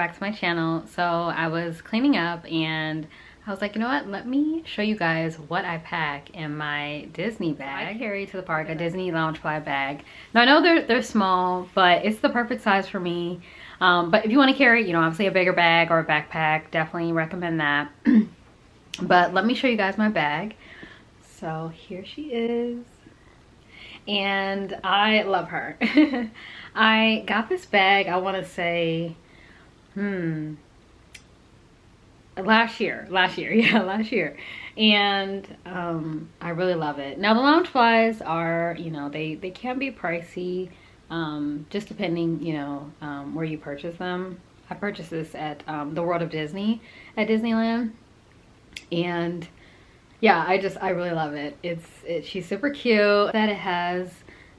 back to my channel. So I was cleaning up and I was like, you know what, let me show you guys what I pack in my Disney bag. So I carry to the park a Disney Loungefly bag. Now I know they're small, but it's the perfect size for me. But if you want to carry, you know, obviously a bigger bag or a backpack, definitely recommend that. But let me show you guys my bag. So here she is. And I love her. I got this bag, I want to say, last year. And I really love it. Now the Loungeflies are, you know, they can be pricey, just depending, you know, where you purchase them. I purchased this at the World of Disney at Disneyland, and yeah, I really love it. She's super cute. That it has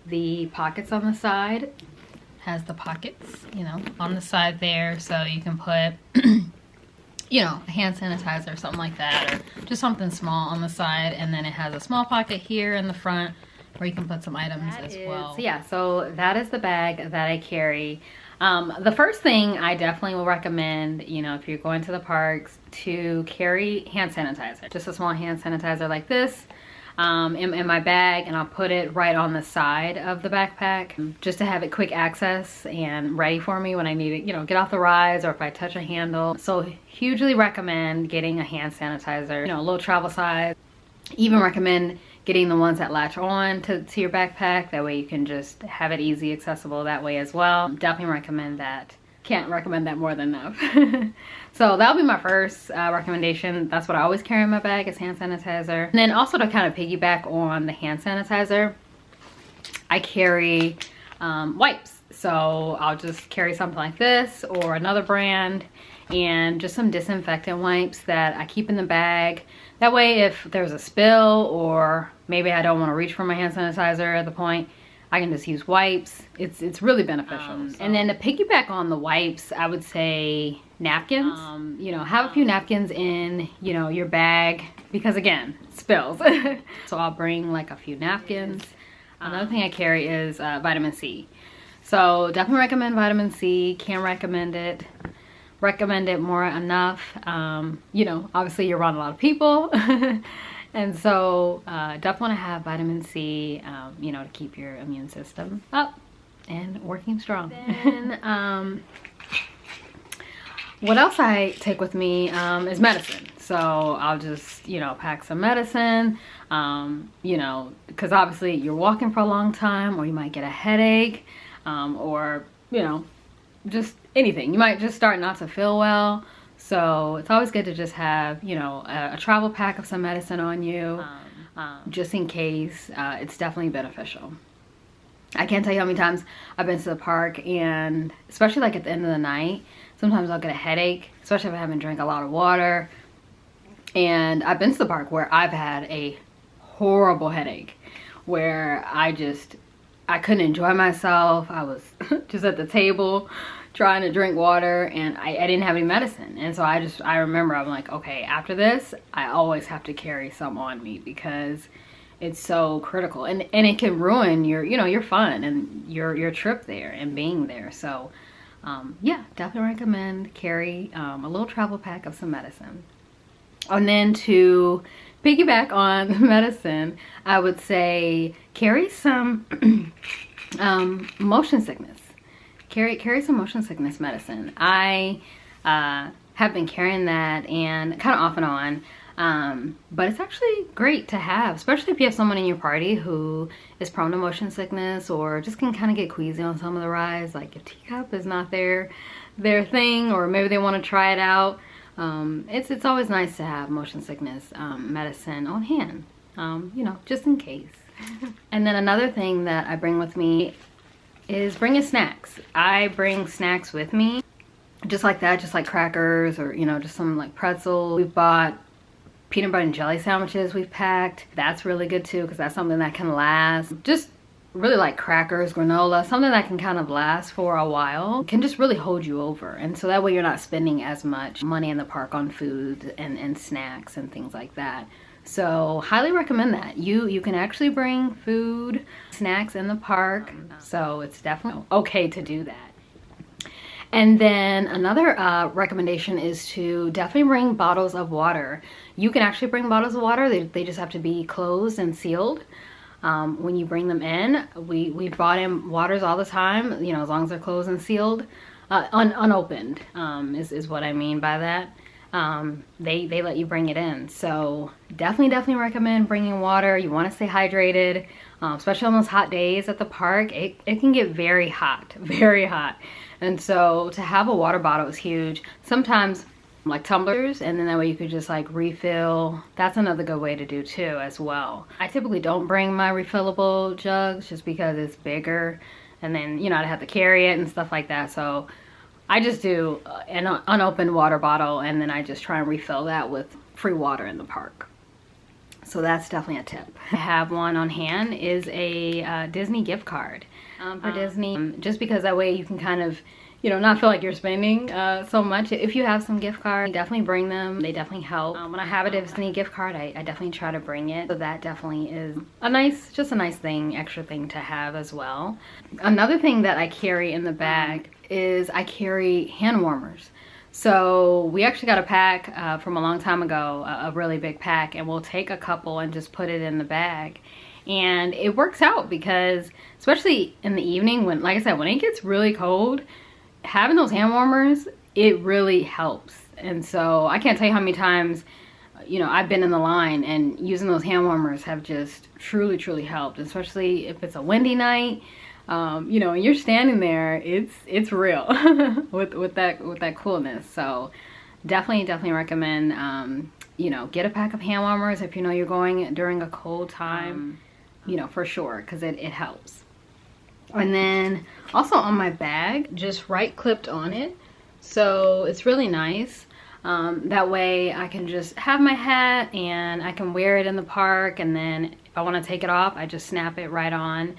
the pockets on the side. Has the pockets, you know, on the side there, so you can put you know, a hand sanitizer or something like that, or just something small on the side. And then it has a small pocket here in the front where you can put some items as well. So yeah, so that is the bag that I carry. The first thing I definitely will recommend, you know, if you're going to the parks, to carry hand sanitizer. Just a small hand sanitizer like this in my bag, and I'll put it right on the side of the backpack just to have it quick access and ready for me when I need it, you know, get off the rides or if I touch a handle. So hugely recommend getting a hand sanitizer, you know, a little travel size. Even recommend getting the ones that latch on to your backpack. That way you can just have it easy accessible that way as well. Definitely recommend that. Can't recommend that more than enough. So that'll be my first recommendation. That's what I always carry in my bag, is hand sanitizer. And then also to kind of piggyback on the hand sanitizer, I carry wipes. So I'll just carry something like this or another brand, and just some disinfectant wipes that I keep in the bag. That way if there's a spill or maybe I don't want to reach for my hand sanitizer at the point, I can just use wipes. It's really beneficial. And then to piggyback on the wipes, I would say napkins. You know, have a few napkins in, you know, your bag, because again, spills. So I'll bring like a few napkins. Another thing I carry is vitamin C. So definitely recommend vitamin C. Can't recommend it. Recommend it more enough. You know, obviously you're around a lot of people. And so definitely want to have vitamin C, you know, to keep your immune system up and working strong. Then what else I take with me is medicine. So I'll just, you know, pack some medicine, you know, because obviously you're walking for a long time, or you might get a headache, or, you know, just anything. You might just start not to feel well. So it's always good to just have, you know, a travel pack of some medicine on you, just in case. It's definitely beneficial. I can't tell you how many times I've been to the park, and especially like at the end of the night, sometimes I'll get a headache, especially if I haven't drank a lot of water. And I've been to the park where I've had a horrible headache, where I couldn't enjoy myself. I was just at the table trying to drink water, and I didn't have any medicine. And so I remember I'm like, okay, after this I always have to carry some on me, because it's so critical, and it can ruin your, you know, your fun and your trip there and being there. So yeah, definitely recommend carry a little travel pack of some medicine. And then to piggyback on the medicine, I would say carry some motion sickness. Carry some motion sickness medicine. I have been carrying that, and kind of off and on, but it's actually great to have, especially if you have someone in your party who is prone to motion sickness, or just can kind of get queasy on some of the rides. Like if teacup is not their thing, or maybe they want to try it out. It's always nice to have motion sickness medicine on hand, you know, just in case. And then another thing that I bring with me is bringing snacks. I bring snacks with me, just like that, just like crackers, or, you know, just some like pretzels. We've bought peanut butter and jelly sandwiches we've packed. That's really good too, because that's something that can last. Just really like crackers, granola, something that can kind of last for a while, can just really hold you over. And so that way you're not spending as much money in the park on food and snacks and things like that. So highly recommend that. You can actually bring food, snacks in the park, so it's definitely okay to do that. And then another recommendation is to definitely bring bottles of water. You can actually bring bottles of water. They just have to be closed and sealed. When you bring them in, we brought in waters all the time, you know, as long as they're closed and sealed, unopened, is what I mean by that. They let you bring it in. So definitely recommend bringing water. You want to stay hydrated, especially on those hot days at the park. It can get very hot, very hot. And so to have a water bottle is huge. Sometimes like tumblers, and then that way you could just like refill. That's another good way to do too as well. I typically don't bring my refillable jugs just because it's bigger, and then, you know, I'd have to carry it and stuff like that. So I just do an unopened water bottle, and then I just try and refill that with free water in the park. So that's definitely a tip. I have one on hand is a Disney gift card for Disney, just because that way you can kind of, you know, not feel like you're spending so much. If you have some gift cards, definitely bring them. They definitely help. When I have a Disney gift card, I definitely try to bring it. So that definitely is just a nice thing, extra thing to have as well. Another thing that I carry in the bag is I carry hand warmers. So we actually got a pack from a long time ago, a really big pack, and we'll take a couple and just put it in the bag. And it works out because, especially in the evening, when, like I said, when it gets really cold, having those hand warmers, it really helps. And so I can't tell you how many times, you know, I've been in the line and using those hand warmers have just truly helped, especially if it's a windy night. You know, and you're standing there, it's real with that coolness. So definitely recommend, you know, get a pack of hand warmers if you know you're going during a cold time, you know, for sure, because it helps. And then also on my bag, just right clipped on it, so it's really nice. That way I can just have my hat and I can wear it in the park, and then if I want to take it off, I just snap it right on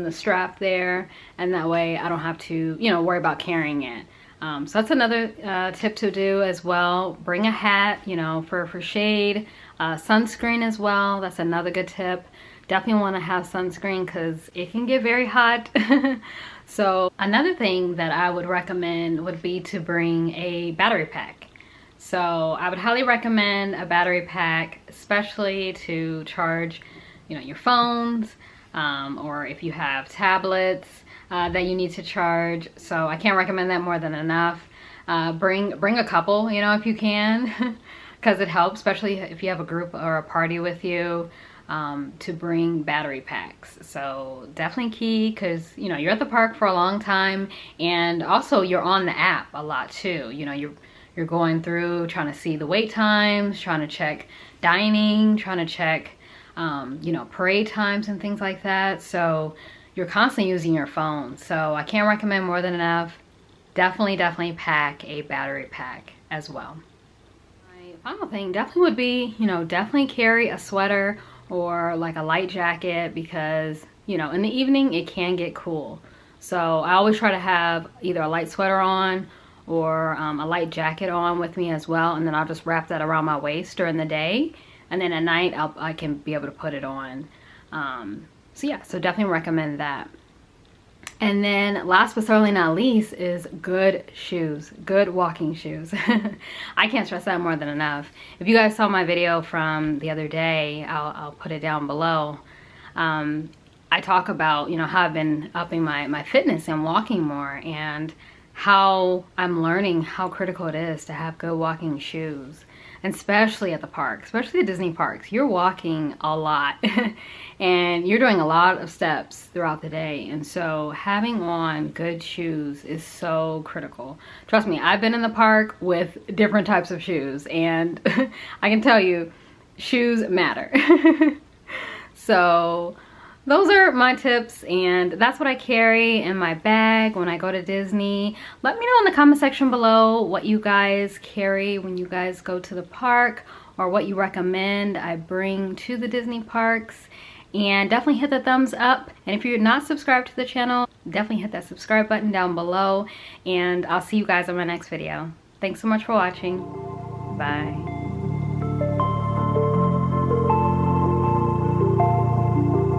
the strap there, and that way I don't have to, you know, worry about carrying it. So that's another tip to do as well. Bring a hat, you know, for shade. Sunscreen as well, that's another good tip. Definitely want to have sunscreen because it can get very hot. So another thing that I would recommend would be to bring a battery pack. So I would highly recommend a battery pack, especially to charge, you know, your phones, or if you have tablets that you need to charge. So I can't recommend that more than enough. Bring a couple, you know, if you can, because it helps, especially if you have a group or a party with you, to bring battery packs. So definitely key, because, you know, you're at the park for a long time, and also you're on the app a lot too. You know, you're going through trying to see the wait times, trying to check dining, trying to check you know, parade times and things like that. So you're constantly using your phone. So I can't recommend more than enough. Definitely pack a battery pack as well. My final thing definitely would be, you know, definitely carry a sweater or like a light jacket, because, you know, in the evening it can get cool. So I always try to have either a light sweater on or a light jacket on with me as well, and then I'll just wrap that around my waist during the day, and then at night I can be able to put it on. So yeah, so definitely recommend that. And then last but certainly not least is good shoes, good walking shoes. I can't stress that more than enough. If you guys saw my video from the other day, I'll put it down below. I talk about, you know, how I've been upping my fitness and walking more, and how I'm learning how critical it is to have good walking shoes. And especially at the park, especially the Disney parks, you're walking a lot and you're doing a lot of steps throughout the day. And so having on good shoes is so critical. Trust me, I've been in the park with different types of shoes, and I can tell you, shoes matter. So those are my tips, and that's what I carry in my bag when I go to Disney. Let me know in the comment section below what you guys carry when you guys go to the park, or what you recommend I bring to the Disney parks. And definitely hit the thumbs up, and if you're not subscribed to the channel, definitely hit that subscribe button down below, and I'll see you guys on my next video. Thanks so much for watching. Bye.